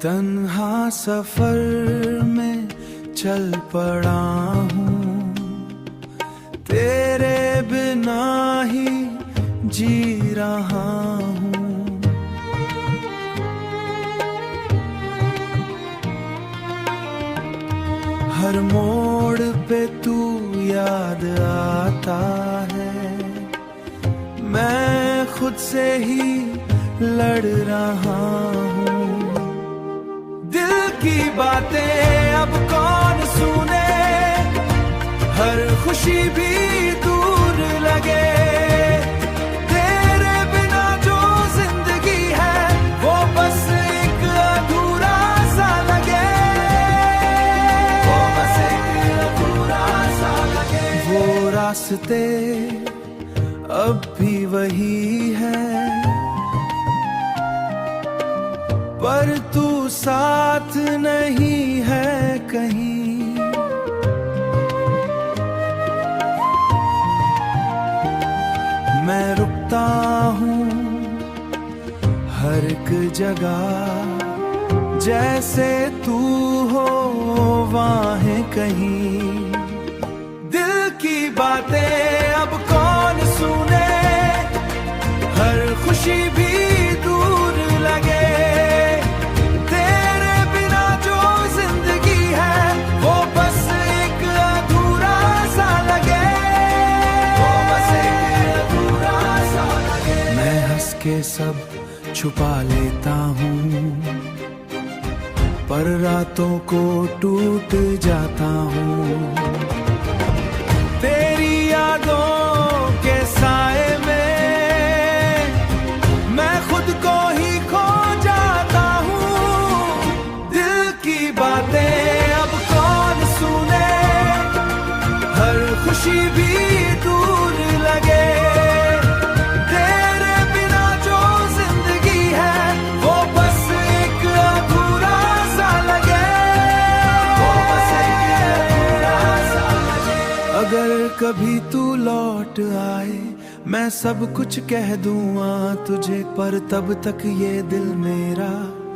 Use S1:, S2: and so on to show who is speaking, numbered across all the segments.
S1: तन्हा सफर में चल पड़ा हूँ, तेरे बिना ही जी रहा हूँ। हर मोड़ पे तू याद आता है, मैं खुद से ही लड़ रहा हूँ। दिल की बातें अब कौन सुने, हर खुशी भी दूर लगे। तेरे बिना जो जिंदगी है वो बस एक अधूरा सा लगे, वो बस एक अधूरा सा लगे। वो रास्ते अब भी वही है, पर तू साथ नहीं है कहीं। मैं रुकता हूँ हर एक जगह, जैसे तू हो वहाँ कहीं। दिल की बातें अब कौन सुने, हर खुशी भी दूर लगे। के सब छुपा लेता हूँ, पर रातों को टूट जाता हूँ। तेरी यादों के साए में मैं खुद को ही खो जाता हूँ। दिल की बातें अब कौन सुने, हर खुशी भी दूर लगे। अगर कभी तू लौट आए, मैं सब कुछ कह दूँगा तुझे, पर तब तक ये दिल मेरा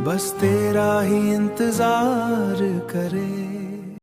S1: बस तेरा ही इंतजार करे।